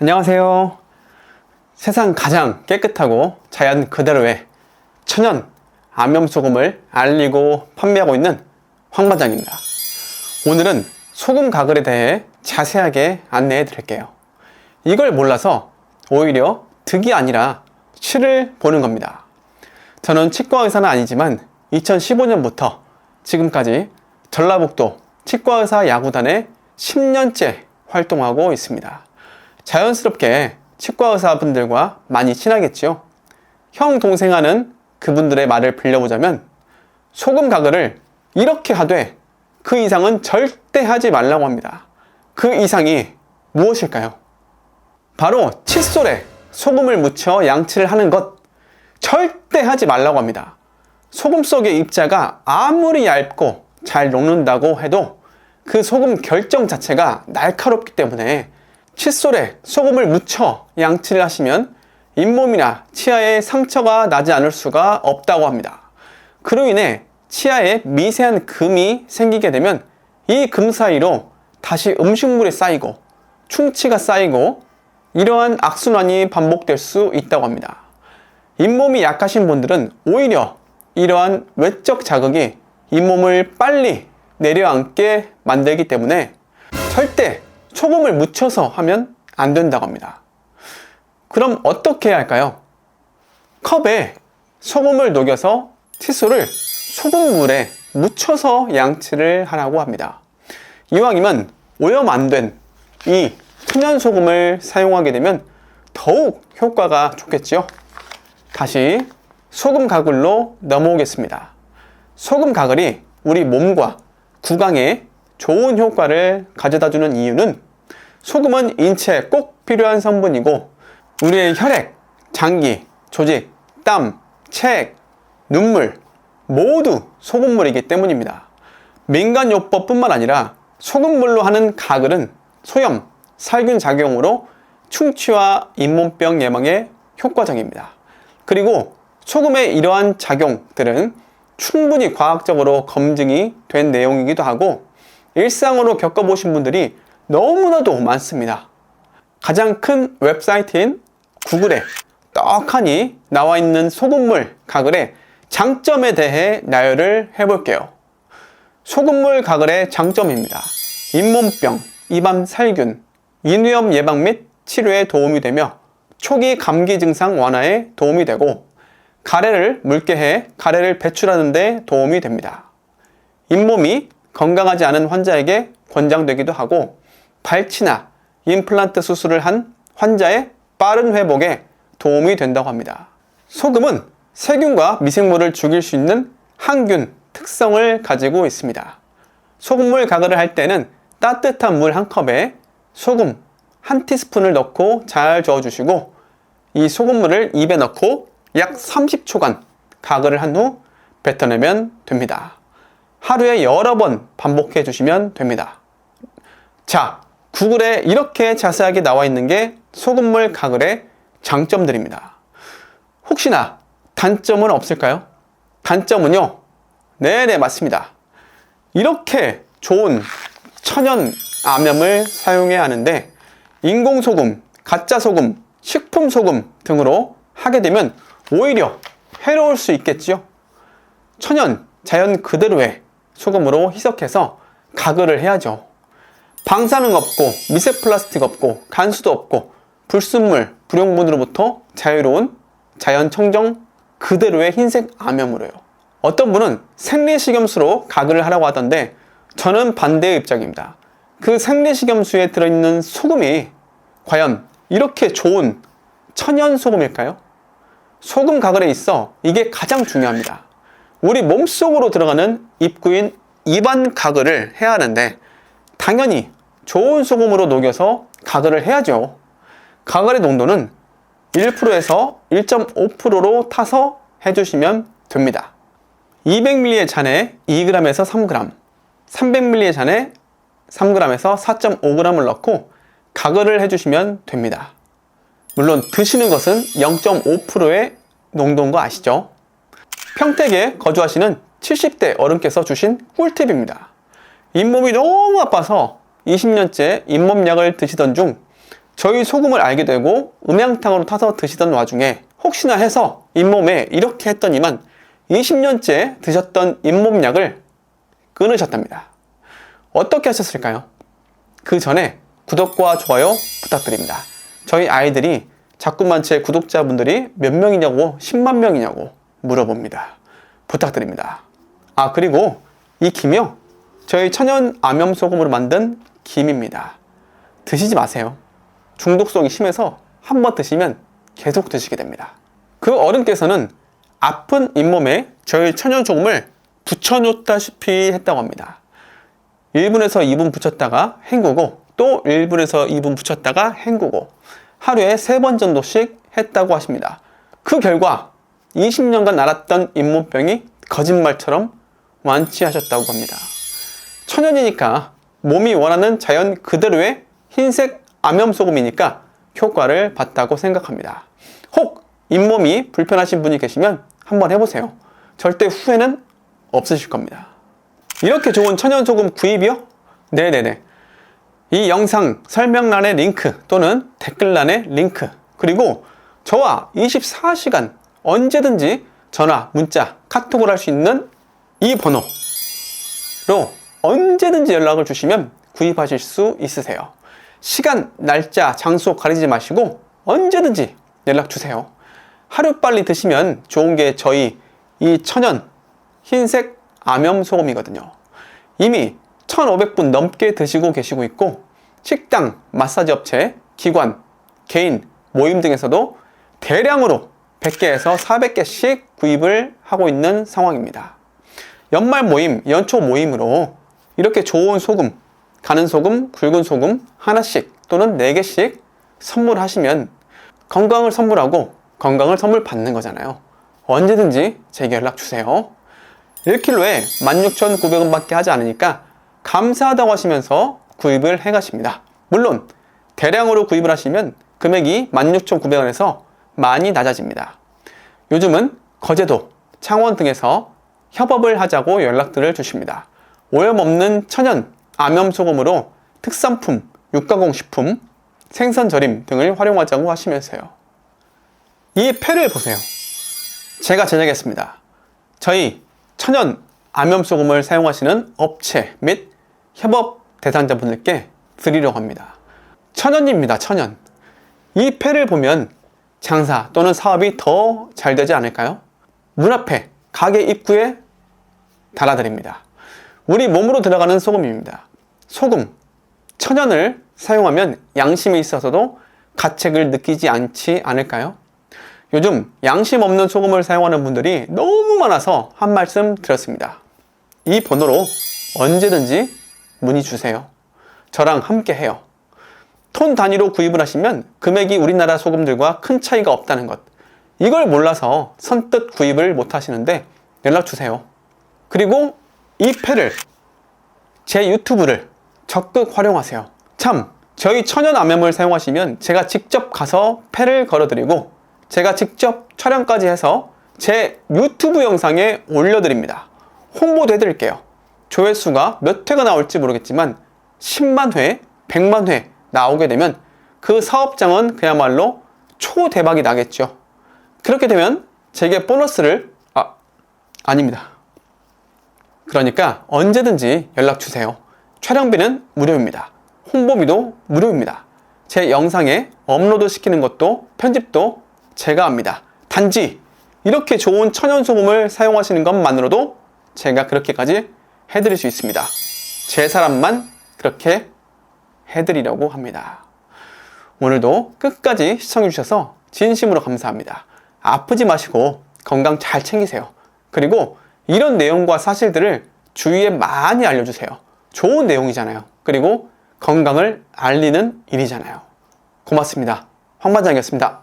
안녕하세요. 세상 가장 깨끗하고 자연 그대로의 천연 암염소금을 알리고 판매하고 있는 황 반장입니다. 오늘은 소금 가글에 대해 자세하게 안내해 드릴게요. 이걸 몰라서 오히려 득이 아니라 실을 보는 겁니다. 저는 치과 의사는 아니지만 2015년부터 지금까지 전라북도 치과의사 야구단에 10년째 활동하고 있습니다. 자연스럽게 치과의사분들과 많이 친하겠지요. 형, 동생 하는 그분들의 말을 빌려보자면 소금 가글을 이렇게 하되 그 이상은 절대 하지 말라고 합니다. 그 이상이 무엇일까요? 바로 칫솔에 소금을 묻혀 양치를 하는 것, 절대 하지 말라고 합니다. 소금 속의 입자가 아무리 얇고 잘 녹는다고 해도 그 소금 결정 자체가 날카롭기 때문에 칫솔에 소금을 묻혀 양치를 하시면 잇몸이나 치아에 상처가 나지 않을 수가 없다고 합니다. 그로 인해 치아에 미세한 금이 생기게 되면 이 금 사이로 다시 음식물이 쌓이고 충치가 쌓이고 이러한 악순환이 반복될 수 있다고 합니다. 잇몸이 약하신 분들은 오히려 이러한 외적 자극이 잇몸을 빨리 내려앉게 만들기 때문에 절대 소금을 묻혀서 하면 안 된다고 합니다. 그럼 어떻게 해야 할까요? 컵에 소금을 녹여서 칫솔을 소금물에 묻혀서 양치를 하라고 합니다. 이왕이면 오염 안 된 이 천연소금을 사용하게 되면 더욱 효과가 좋겠지요. 다시 소금 가글로 넘어오겠습니다. 소금 가글이 우리 몸과 구강에 좋은 효과를 가져다주는 이유는 소금은 인체에 꼭 필요한 성분이고 우리의 혈액, 장기, 조직, 땀, 체액, 눈물 모두 소금물이기 때문입니다. 민간요법 뿐만 아니라 소금물로 하는 가글은 소염, 살균 작용으로 충치와 잇몸병 예방에 효과적입니다. 그리고 소금의 이러한 작용들은 충분히 과학적으로 검증이 된 내용이기도 하고 일상으로 겪어보신 분들이 너무나도 많습니다. 가장 큰 웹사이트인 구글에 떡하니 나와 있는 소금물 가글의 장점에 대해 나열을 해볼게요. 소금물 가글의 장점입니다. 잇몸병, 입안 살균, 인후염 예방 및 치료에 도움이 되며 초기 감기 증상 완화에 도움이 되고 가래를 묽게 해 가래를 배출하는 데 도움이 됩니다. 잇몸이 건강하지 않은 환자에게 권장되기도 하고 발치나 임플란트 수술을 한 환자의 빠른 회복에 도움이 된다고 합니다. 소금은 세균과 미생물을 죽일 수 있는 항균 특성을 가지고 있습니다. 소금물 가글을 할 때는 따뜻한 물 한 컵에 소금 한 티스푼을 넣고 잘 저어주시고 이 소금물을 입에 넣고 약 30초간 가글을 한 후 뱉어내면 됩니다. 하루에 여러 번 반복해 주시면 됩니다. 자, 구글에 이렇게 자세하게 나와 있는 게 소금물 가글의 장점들입니다. 혹시나 단점은 없을까요? 단점은요, 네네 맞습니다. 이렇게 좋은 천연 암염을 사용해야 하는데 인공소금, 가짜소금, 식품소금 등으로 하게 되면 오히려 해로울 수 있겠지요. 천연, 자연 그대로의 소금으로 희석해서 가글을 해야죠. 방사능 없고 미세 플라스틱 없고 간수도 없고 불순물, 불용분으로부터 자유로운 자연 청정 그대로의 흰색 암염으로요. 어떤 분은 생리식염수로 가글을 하라고 하던데 저는 반대의 입장입니다. 그 생리식염수에 들어있는 소금이 과연 이렇게 좋은 천연 소금일까요? 소금 가글에 있어 이게 가장 중요합니다. 우리 몸속으로 들어가는 입구인 입안 가글을 해야 하는데 당연히 좋은 소금으로 녹여서 가글을 해야죠. 가글의 농도는 1%에서 1.5%로 타서 해주시면 됩니다. 200ml의 잔에 2g에서 3g, 300ml의 잔에 3g에서 4.5g을 넣고 가글을 해주시면 됩니다. 물론 드시는 것은 0.5%의 농도인 거 아시죠? 평택에 거주하시는 70대 어른께서 주신 꿀팁입니다. 잇몸이 너무 아파서 20년째 잇몸약을 드시던 중 저희 소금을 알게 되고 음양탕으로 타서 드시던 와중에 혹시나 해서 잇몸에 이렇게 했더니만 20년째 드셨던 잇몸약을 끊으셨답니다. 어떻게 하셨을까요? 그 전에 구독과 좋아요 부탁드립니다. 저희 아이들이 자꾸만 제 구독자분들이 몇 명이냐고 10만 명이냐고 물어봅니다. 부탁드립니다. 그리고 이 김이요, 저희 천연 암염소금으로 만든 김입니다. 드시지 마세요. 중독성이 심해서 한번 드시면 계속 드시게 됩니다. 그 어른께서는 아픈 잇몸에 저희 천연소금을 붙여놓다시피 했다고 합니다. 1분에서 2분 붙였다가 헹구고 또 1분에서 2분 붙였다가 헹구고 하루에 3번 정도씩 했다고 하십니다. 그 결과 20년간 앓았던 잇몸병이 거짓말처럼 완치하셨다고 합니다. 천연이니까 몸이 원하는 자연 그대로의 흰색 암염소금이니까 효과를 봤다고 생각합니다. 혹 잇몸이 불편하신 분이 계시면 한번 해보세요. 절대 후회는 없으실 겁니다. 이렇게 좋은 천연소금 구입이요? 네네네. 이 영상 설명란의 링크 또는 댓글란의 링크, 그리고 저와 24시간 언제든지 전화, 문자, 카톡을 할 수 있는 이 번호로 언제든지 연락을 주시면 구입하실 수 있으세요. 시간, 날짜, 장소 가리지 마시고 언제든지 연락 주세요. 하루빨리 드시면 좋은 게 저희 이 천연 흰색 암염소금이거든요. 이미 1,500분 넘게 드시고 계시고 있고, 식당, 마사지 업체, 기관, 개인, 모임 등에서도 대량으로 100개에서 400개씩 구입을 하고 있는 상황입니다. 연말 모임, 연초 모임으로 이렇게 좋은 소금, 가는 소금, 굵은 소금 하나씩 또는 4개씩 선물하시면 건강을 선물하고 건강을 선물 받는 거잖아요. 언제든지 제게 연락 주세요. 1kg에 16,900원 밖에 하지 않으니까 감사하다고 하시면서 구입을 해 가십니다. 물론 대량으로 구입을 하시면 금액이 16,900원에서 많이 낮아집니다. 요즘은 거제도, 창원 등에서 협업을 하자고 연락들을 주십니다. 오염없는 천연 암염소금으로 특산품, 육가공식품, 생선 절임 등을 활용하자고 하시면서요. 이 팩을 보세요. 제가 제작했습니다. 저희 천연 암염소금을 사용하시는 업체 및 협업 대상자분들께 드리려고 합니다. 천연입니다. 천연. 이 팩을 보면 장사 또는 사업이 더 잘 되지 않을까요? 문 앞에, 가게 입구에 달아드립니다. 우리 몸으로 들어가는 소금입니다. 소금, 천연을 사용하면 양심이 있어서도 가책을 느끼지 않지 않을까요? 요즘 양심 없는 소금을 사용하는 분들이 너무 많아서 한 말씀 드렸습니다. 이 번호로 언제든지 문의 주세요. 저랑 함께 해요. 톤 단위로 구입을 하시면 금액이 우리나라 소금들과 큰 차이가 없다는 것, 이걸 몰라서 선뜻 구입을 못 하시는데 연락 주세요. 그리고 이 팩을, 제 유튜브를 적극 활용하세요. 참, 저희 천연 암염을 사용하시면 제가 직접 가서 팩을 걸어드리고 제가 직접 촬영까지 해서 제 유튜브 영상에 올려드립니다. 홍보도 해드릴게요. 조회수가 몇 회가 나올지 모르겠지만 10만 회, 100만 회 나오게 되면 그 사업장은 그야말로 초대박이 나겠죠. 그렇게 되면 제게 보너스를 아닙니다. 그러니까 언제든지 연락 주세요. 촬영비는 무료입니다. 홍보비도 무료입니다. 제 영상에 업로드 시키는 것도 편집도 제가 합니다. 단지 이렇게 좋은 천연소금을 사용하시는 것만으로도 제가 그렇게까지 해드릴 수 있습니다. 제 사람만 그렇게 해드리려고 합니다. 오늘도 끝까지 시청해주셔서 진심으로 감사합니다. 아프지 마시고 건강 잘 챙기세요. 그리고 이런 내용과 사실들을 주위에 많이 알려주세요. 좋은 내용이잖아요. 그리고 건강을 알리는 일이잖아요. 고맙습니다. 황반장이었습니다.